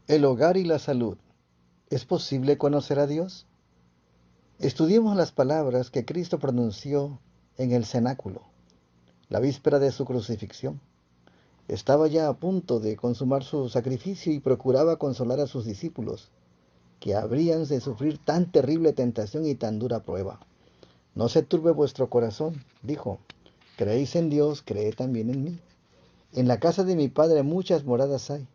El hogar y la salud. ¿Es posible conocer a Dios? Estudiemos las palabras que Cristo pronunció en el cenáculo, la víspera de su crucifixión. Estaba ya a punto de consumar su sacrificio y procuraba consolar a sus discípulos, que habrían de sufrir tan terrible tentación y tan dura prueba. No se turbe vuestro corazón, dijo. Creéis en Dios, creed también en mí. En la casa de mi Padre muchas moradas hay.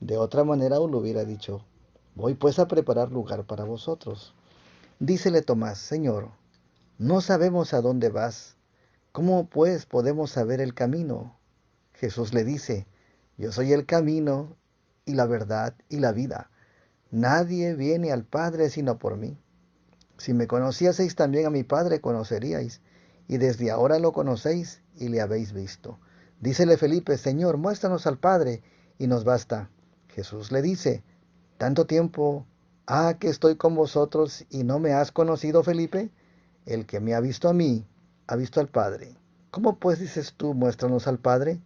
De otra manera os lo hubiera dicho. Voy pues a preparar lugar para vosotros. Dícele Tomás, Señor, no sabemos a dónde vas. ¿Cómo pues podemos saber el camino? Jesús le dice, yo soy el camino y la verdad y la vida. Nadie viene al Padre sino por mí. Si me conocieseis también a mi Padre conoceríais, y desde ahora lo conocéis y le habéis visto. Dícele Felipe, Señor, muéstranos al Padre, y nos basta. Jesús le dice, ¿tanto tiempo ha que estoy con vosotros y no me has conocido, Felipe? El que me ha visto a mí, ha visto al Padre. ¿Cómo pues dices tú, muéstranos al Padre?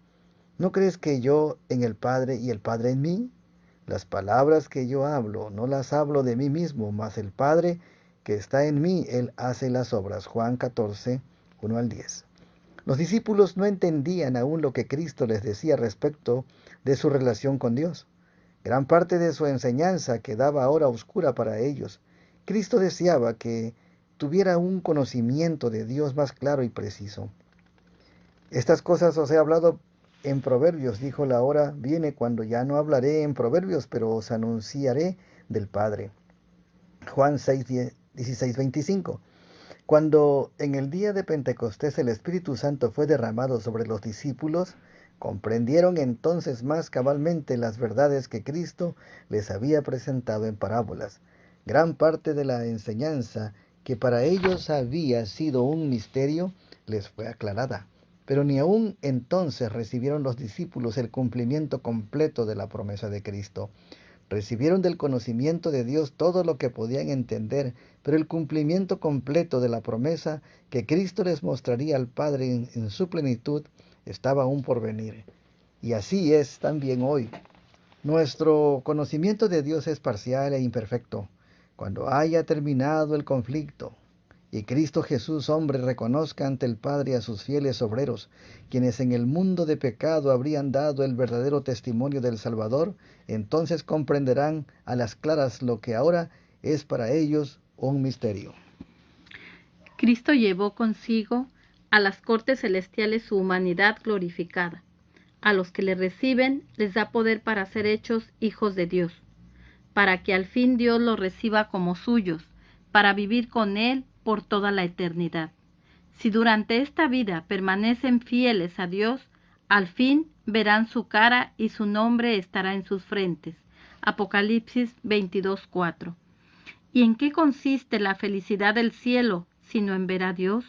¿No crees que yo en el Padre y el Padre en mí? Las palabras que yo hablo, no las hablo de mí mismo, mas el Padre que está en mí, Él hace las obras. Juan 14, 1 al 10. Los discípulos no entendían aún lo que Cristo les decía respecto de su relación con Dios. Gran parte de su enseñanza quedaba ahora oscura para ellos. Cristo deseaba que tuviera un conocimiento de Dios más claro y preciso. Estas cosas os he hablado en proverbios, dijo, la hora viene cuando ya no hablaré en proverbios, pero os anunciaré del Padre. Juan 6, 16, 25. Cuando en el día de Pentecostés el Espíritu Santo fue derramado sobre los discípulos, comprendieron entonces más cabalmente las verdades que Cristo les había presentado en parábolas. Gran parte de la enseñanza que para ellos había sido un misterio les fue aclarada. Pero ni aun entonces recibieron los discípulos el cumplimiento completo de la promesa de Cristo. Recibieron del conocimiento de Dios todo lo que podían entender, pero el cumplimiento completo de la promesa que Cristo les mostraría al Padre en su plenitud estaba aún por venir. Y así es también hoy. Nuestro conocimiento de Dios es parcial e imperfecto. Cuando haya terminado el conflicto y Cristo Jesús, hombre, reconozca ante el Padre a sus fieles obreros, quienes en el mundo de pecado habrían dado el verdadero testimonio del Salvador, entonces comprenderán a las claras lo que ahora es para ellos un misterio. Cristo llevó consigo a las cortes celestiales su humanidad glorificada. A los que le reciben les da poder para ser hechos hijos de Dios, para que al fin Dios los reciba como suyos, para vivir con Él por toda la eternidad. Si durante esta vida permanecen fieles a Dios, al fin verán su cara y su nombre estará en sus frentes. Apocalipsis 22:4. ¿Y en qué consiste la felicidad del cielo, sino en ver a Dios?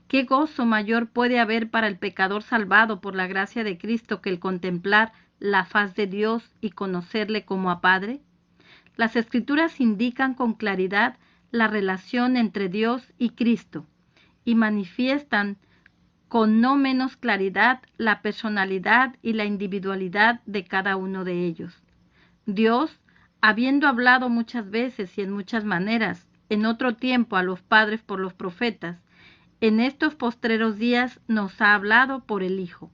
¿Qué gozo mayor puede haber para el pecador salvado por la gracia de Cristo que el contemplar la faz de Dios y conocerle como a Padre? Las Escrituras indican con claridad la relación entre Dios y Cristo y manifiestan con no menos claridad la personalidad y la individualidad de cada uno de ellos. Dios, habiendo hablado muchas veces y en muchas maneras, en otro tiempo a los padres por los profetas, en estos postreros días nos ha hablado por el Hijo,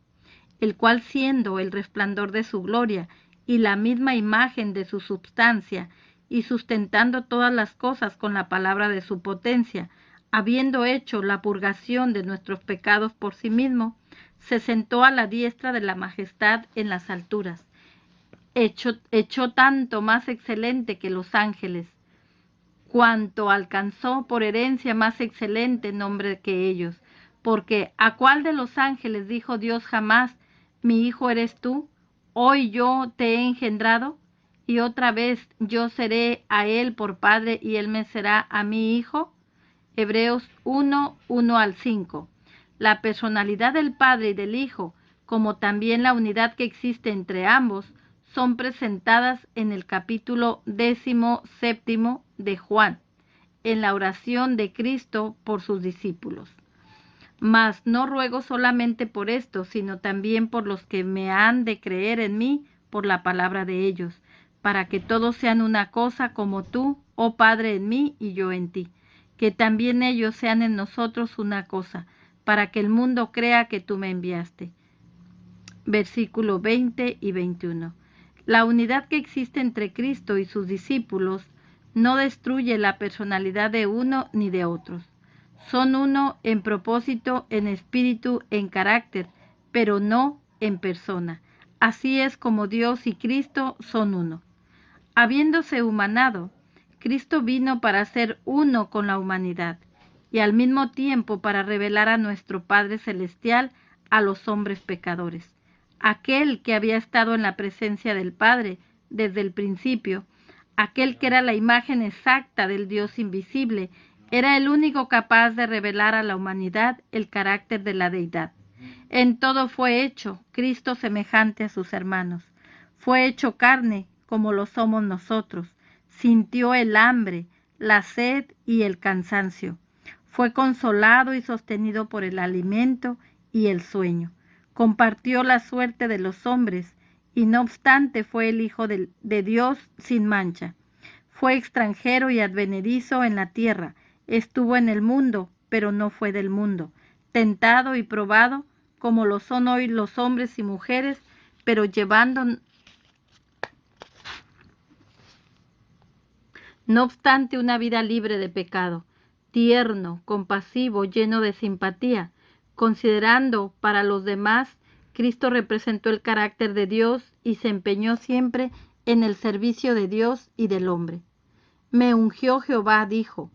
el cual siendo el resplandor de su gloria y la misma imagen de su substancia, y sustentando todas las cosas con la palabra de su potencia, habiendo hecho la purgación de nuestros pecados por sí mismo, se sentó a la diestra de la majestad en las alturas, hecho tanto más excelente que los ángeles, cuanto alcanzó por herencia más excelente nombre que ellos, porque ¿a cuál de los ángeles dijo Dios jamás, mi hijo eres tú, hoy yo te he engendrado? Y otra vez yo seré a él por padre y él me será a mi hijo. Hebreos 1, 1 al 5. La personalidad del Padre y del Hijo, como también la unidad que existe entre ambos, son presentadas en el capítulo 17 de Juan, en la oración de Cristo por sus discípulos. Mas no ruego solamente por esto, sino también por los que me han de creer en mí por la palabra de ellos, para que todos sean una cosa como tú, oh Padre, en mí y yo en ti, que también ellos sean en nosotros una cosa, para que el mundo crea que tú me enviaste. Versículo 20 y 21. La unidad que existe entre Cristo y sus discípulos no destruye la personalidad de uno ni de otros. Son uno en propósito, en espíritu, en carácter, pero no en persona. Así es como Dios y Cristo son uno. Habiéndose humanado, Cristo vino para ser uno con la humanidad y al mismo tiempo para revelar a nuestro Padre Celestial a los hombres pecadores. Aquel que había estado en la presencia del Padre desde el principio, aquel que era la imagen exacta del Dios invisible, era el único capaz de revelar a la humanidad el carácter de la deidad. En todo fue hecho Cristo semejante a sus hermanos. Fue hecho carne como lo somos nosotros. Sintió el hambre, la sed y el cansancio. Fue consolado y sostenido por el alimento y el sueño. Compartió la suerte de los hombres y no obstante fue el Hijo de Dios sin mancha. Fue extranjero y advenedizo en la tierra. Estuvo en el mundo, pero no fue del mundo. Tentado y probado, como lo son hoy los hombres y mujeres, pero llevando, no obstante, una vida libre de pecado, tierno, compasivo, lleno de simpatía. Considerando para los demás, Cristo representó el carácter de Dios y se empeñó siempre en el servicio de Dios y del hombre. Me ungió Jehová, dijo,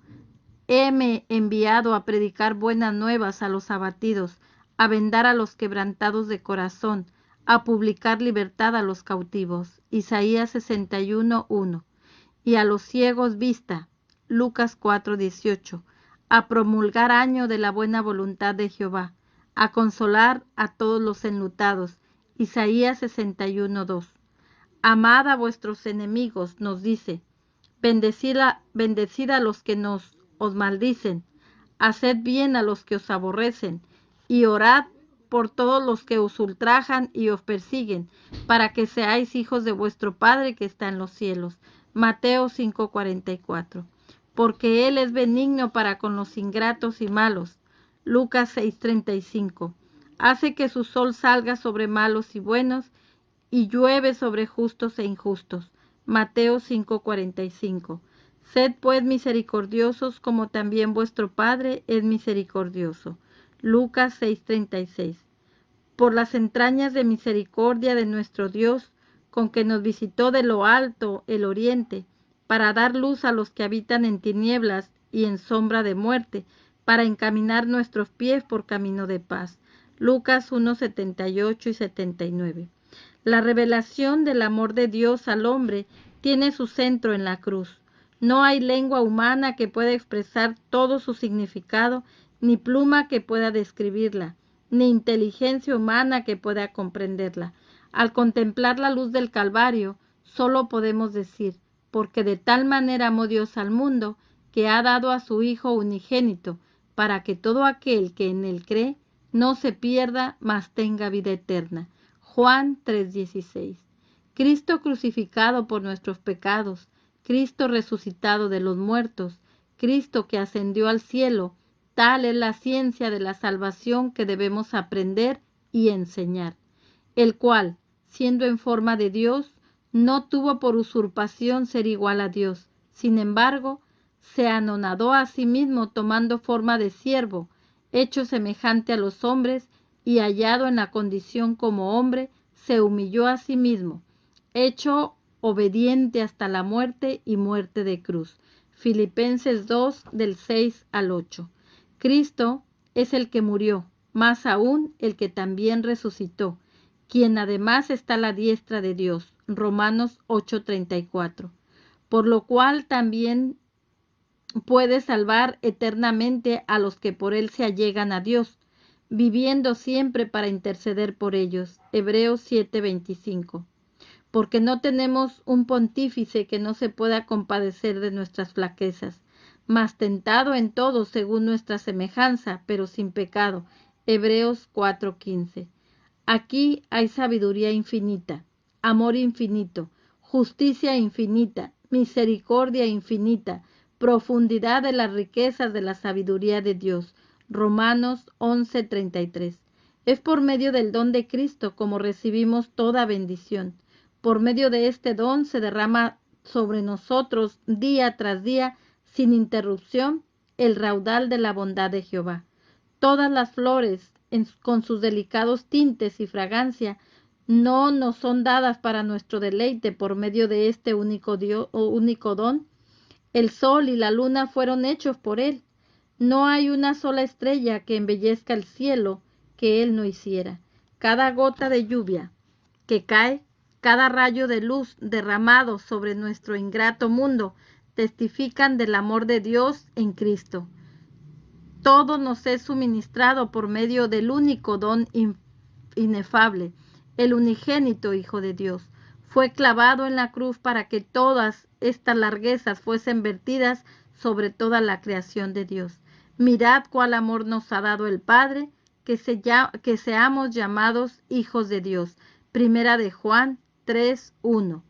heme enviado a predicar buenas nuevas a los abatidos, a vendar a los quebrantados de corazón, a publicar libertad a los cautivos. Isaías 61:1. Y a los ciegos vista. Lucas 4:18. A promulgar año de la buena voluntad de Jehová, a consolar a todos los enlutados. Isaías 61:2. Amad a vuestros enemigos, nos dice. Bendecid a los que os maldicen, haced bien a los que os aborrecen, y orad por todos los que os ultrajan y os persiguen, para que seáis hijos de vuestro Padre que está en los cielos. Mateo 5:44. Porque Él es benigno para con los ingratos y malos. Lucas 6:35. Hace que su sol salga sobre malos y buenos, y llueve sobre justos e injustos. Mateo 5:45. Sed pues misericordiosos como también vuestro Padre es misericordioso. Lucas 6:36. Por las entrañas de misericordia de nuestro Dios, con que nos visitó de lo alto el oriente, para dar luz a los que habitan en tinieblas y en sombra de muerte, para encaminar nuestros pies por camino de paz. Lucas 1:78 y 79. La revelación del amor de Dios al hombre tiene su centro en la cruz. No hay lengua humana que pueda expresar todo su significado, ni pluma que pueda describirla, ni inteligencia humana que pueda comprenderla. Al contemplar la luz del Calvario, solo podemos decir, porque de tal manera amó Dios al mundo, que ha dado a su Hijo unigénito, para que todo aquel que en él cree no se pierda, mas tenga vida eterna. Juan 3:16. Cristo crucificado por nuestros pecados, Cristo resucitado de los muertos, Cristo que ascendió al cielo, tal es la ciencia de la salvación que debemos aprender y enseñar, el cual, siendo en forma de Dios, no tuvo por usurpación ser igual a Dios. Sin embargo, se anonadó a sí mismo tomando forma de siervo, hecho semejante a los hombres, y hallado en la condición como hombre, se humilló a sí mismo, hecho obediente hasta la muerte y muerte de cruz. Filipenses 2, del 6 al 8. Cristo es el que murió, más aún el que también resucitó, quien además está a la diestra de Dios. Romanos 8:34. Por lo cual también puede salvar eternamente a los que por él se allegan a Dios, viviendo siempre para interceder por ellos. Hebreos 7:25. Porque no tenemos un pontífice que no se pueda compadecer de nuestras flaquezas, mas tentado en todo según nuestra semejanza, pero sin pecado. Hebreos 4:15. Aquí hay sabiduría infinita, amor infinito, justicia infinita, misericordia infinita, profundidad de las riquezas de la sabiduría de Dios. Romanos 11:33. Es por medio del don de Cristo como recibimos toda bendición. Por medio de este don se derrama sobre nosotros día tras día, sin interrupción, el raudal de la bondad de Jehová. Todas las flores, con sus delicados tintes y fragancia, no nos son dadas para nuestro deleite por medio de este único don. El sol y la luna fueron hechos por Él. No hay una sola estrella que embellezca el cielo que Él no hiciera. Cada gota de lluvia que cae, cada rayo de luz derramado sobre nuestro ingrato mundo, testifican del amor de Dios en Cristo. Todo nos es suministrado por medio del único don inefable, el unigénito Hijo de Dios. Fue clavado en la cruz para que todas estas larguezas fuesen vertidas sobre toda la creación de Dios. Mirad cuál amor nos ha dado el Padre, que seamos llamados hijos de Dios. Primera de Juan 3:1.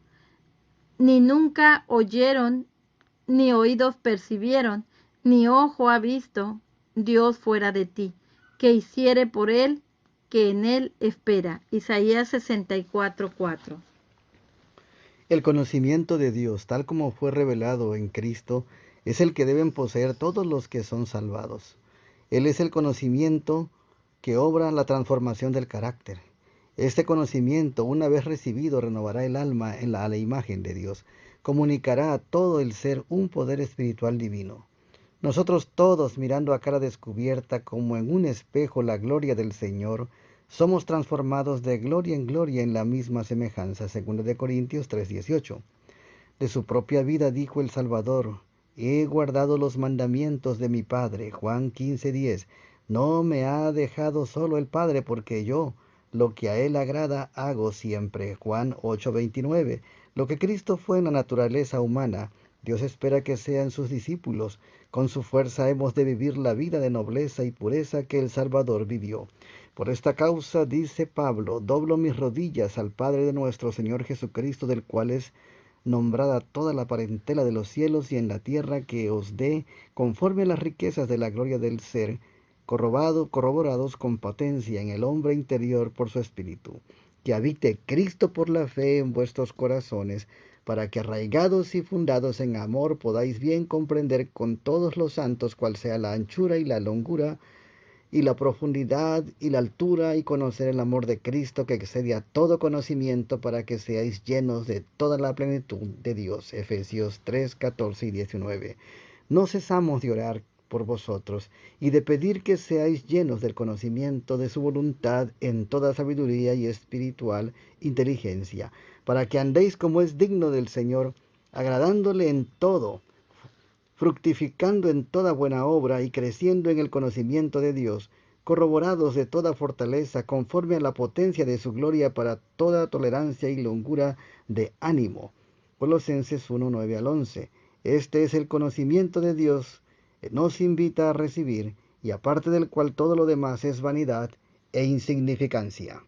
Ni nunca oyeron, ni oídos percibieron, ni ojo ha visto Dios fuera de ti, que hiciere por él que en él espera. Isaías 64:4. El conocimiento de Dios, tal como fue revelado en Cristo, es el que deben poseer todos los que son salvados. Él es el conocimiento que obra la transformación del carácter. Este conocimiento, una vez recibido, renovará el alma a la imagen de Dios, comunicará a todo el ser un poder espiritual divino. Nosotros todos, mirando a cara descubierta como en un espejo la gloria del Señor, somos transformados de gloria en gloria en la misma semejanza. 2 Corintios 3:18. De su propia vida dijo el Salvador: he guardado los mandamientos de mi Padre. Juan 15:10. No me ha dejado solo el Padre, porque yo, lo que a Él agrada, hago siempre. Juan 8:29. Lo que Cristo fue en la naturaleza humana, Dios espera que sean sus discípulos. Con su fuerza hemos de vivir la vida de nobleza y pureza que el Salvador vivió. Por esta causa, dice Pablo, doblo mis rodillas al Padre de nuestro Señor Jesucristo, del cual es nombrada toda la parentela de los cielos y en la tierra, que os dé, conforme a las riquezas de la gloria del ser, corroborados con potencia en el hombre interior por su Espíritu, que habite Cristo por la fe en vuestros corazones, para que arraigados y fundados en amor podáis bien comprender con todos los santos cuál sea la anchura y la longura y la profundidad y la altura, y conocer el amor de Cristo que excede a todo conocimiento, para que seáis llenos de toda la plenitud de Dios. Efesios 3:14-19. No cesamos de orar por vosotros y de pedir que seáis llenos del conocimiento de su voluntad en toda sabiduría y espiritual inteligencia, para que andéis como es digno del Señor, agradándole en todo, fructificando en toda buena obra y creciendo en el conocimiento de Dios, corroborados de toda fortaleza conforme a la potencia de su gloria, para toda tolerancia y longura de ánimo. Colosenses 1:9-11. Este es el conocimiento de Dios que nos invita a recibir, y aparte del cual todo lo demás es vanidad e insignificancia.